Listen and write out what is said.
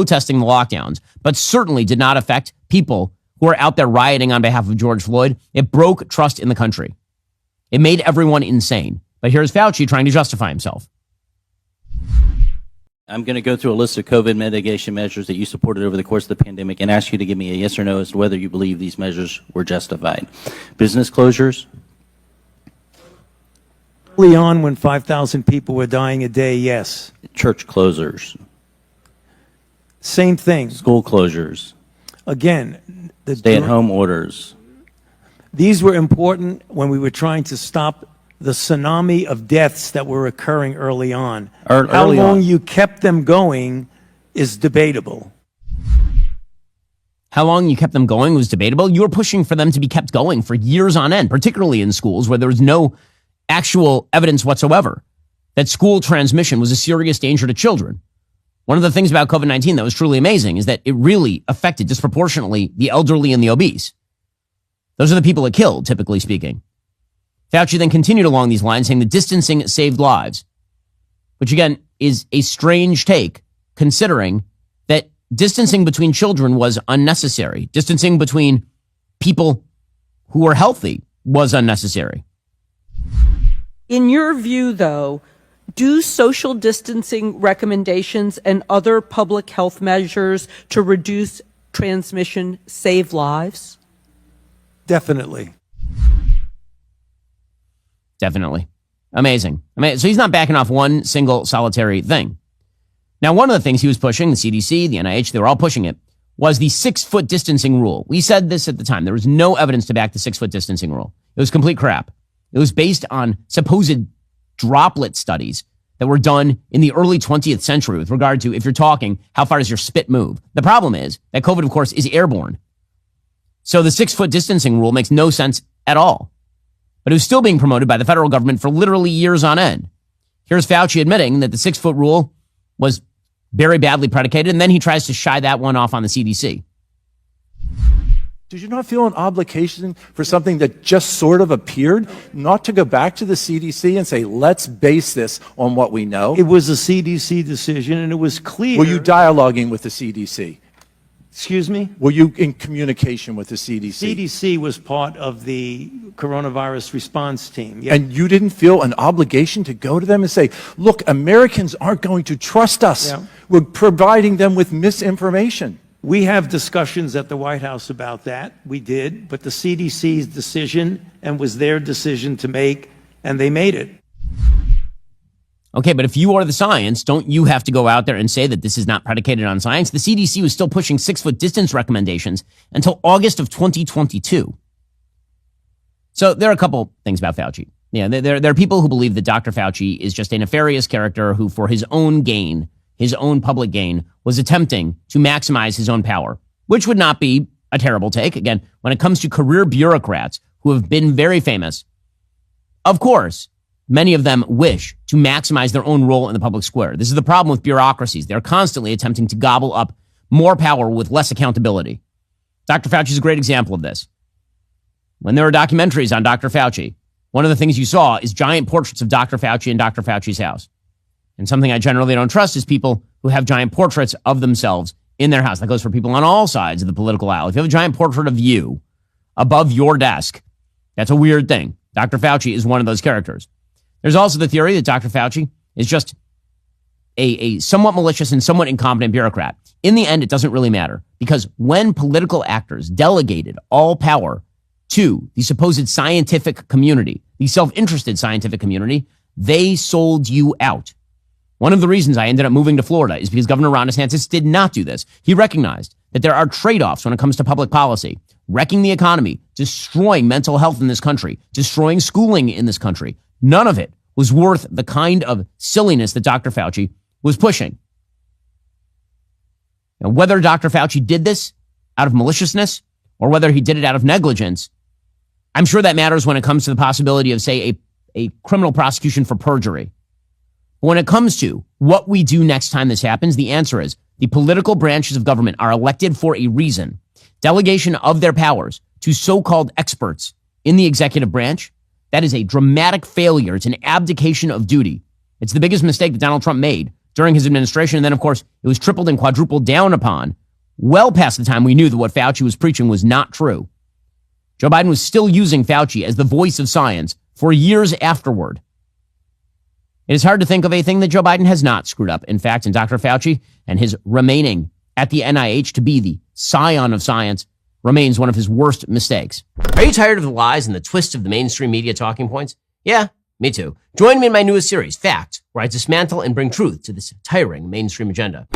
protesting the lockdowns, but certainly did not affect people who are out there rioting on behalf of George Floyd. It broke trust in the country. It made everyone insane. But here's Fauci trying to justify himself. I'm going to go through a list of COVID mitigation measures that you supported over the course of the pandemic and ask you to give me a yes or no as to whether you believe these measures were justified. Business closures. Early on, when 5,000 people were dying a day, yes. Church closures. Same thing. School closures. Again, stay-at-home orders. These were important when we were trying to stop the tsunami of deaths that were occurring early on. How long you kept them going is debatable. How long you kept them going was debatable. You were pushing for them to be kept going for years on end, particularly in schools where there was no actual evidence whatsoever that school transmission was a serious danger to children. One of the things about COVID-19 that was truly amazing is that it really affected disproportionately the elderly and the obese. Those are the people it killed, typically speaking. Fauci then continued along these lines, saying that distancing saved lives, which again is a strange take, considering that distancing between children was unnecessary. Distancing between people who were healthy was unnecessary. In your view, though, do social distancing recommendations and other public health measures to reduce transmission save lives? Definitely. Definitely. Amazing. So he's not backing off one single solitary thing. Now, one of the things he was pushing, the CDC, the NIH, they were all pushing it, was the 6-foot distancing rule. We said this at the time. There was no evidence to back the 6-foot distancing rule. It was complete crap. It was based on supposed droplet studies that were done in the early 20th century with regard to, if you're talking, how far does your spit move? The problem is that COVID, of course, is airborne. So the 6-foot distancing rule makes no sense at all. But it was still being promoted by the federal government for literally years on end. Here's Fauci admitting that the 6-foot rule was very badly predicated, and then he tries to shy that one off on the CDC. Did you not feel an obligation for something that just sort of appeared, not to go back to the CDC and say, let's base this on what we know? It was a CDC decision, and it was clear. Were you dialoguing with the CDC? Excuse me? Were you in communication with the CDC? CDC was part of the coronavirus response team. Yeah. And you didn't feel an obligation to go to them and say, look, Americans aren't going to trust us. Yeah. We're providing them with misinformation. We have discussions at the White House about that. We did. But the CDC's decision and was their decision to make, and they made it. Okay, but if you are the science, don't you have to go out there and say that this is not predicated on science? The CDC was still pushing 6-foot distance recommendations until August of 2022. So there are a couple things about Fauci. Yeah, there are people who believe that Dr. Fauci is just a nefarious character who, for his own gain, his own public gain, was attempting to maximize his own power, which would not be a terrible take. Again, when it comes to career bureaucrats who have been very famous, of course, many of them wish to maximize their own role in the public square. This is the problem with bureaucracies. They're constantly attempting to gobble up more power with less accountability. Dr. Fauci is a great example of this. When there are documentaries on Dr. Fauci, one of the things you saw is giant portraits of Dr. Fauci in Dr. Fauci's house. And something I generally don't trust is people who have giant portraits of themselves in their house. That goes for people on all sides of the political aisle. If you have a giant portrait of you above your desk, that's a weird thing. Dr. Fauci is one of those characters. There's also the theory that Dr. Fauci is just a somewhat malicious and somewhat incompetent bureaucrat. In the end, it doesn't really matter, because when political actors delegated all power to the supposed scientific community, the self-interested scientific community, they sold you out. One of the reasons I ended up moving to Florida is because Governor Ron DeSantis did not do this. He recognized that there are trade-offs when it comes to public policy, wrecking the economy, destroying mental health in this country, destroying schooling in this country. None of it was worth the kind of silliness that Dr. Fauci was pushing. Now, whether Dr. Fauci did this out of maliciousness or whether he did it out of negligence, I'm sure that matters when it comes to the possibility of, say, a criminal prosecution for perjury. But when it comes to what we do next time this happens, the answer is the political branches of government are elected for a reason. Delegation of their powers to so-called experts in the executive branch, that is a dramatic failure. It's an abdication of duty. It's the biggest mistake that Donald Trump made during his administration. And then, of course, it was tripled and quadrupled down upon well past the time we knew that what Fauci was preaching was not true. Joe Biden was still using Fauci as the voice of science for years afterward. It is hard to think of a thing that Joe Biden has not screwed up. In fact, in Dr. Fauci and his remaining at the NIH to be the scion of science remains one of his worst mistakes. Are you tired of the lies and the twists of the mainstream media talking points? Yeah, me too. Join me in my newest series, Fact, where I dismantle and bring truth to this tiring mainstream agenda.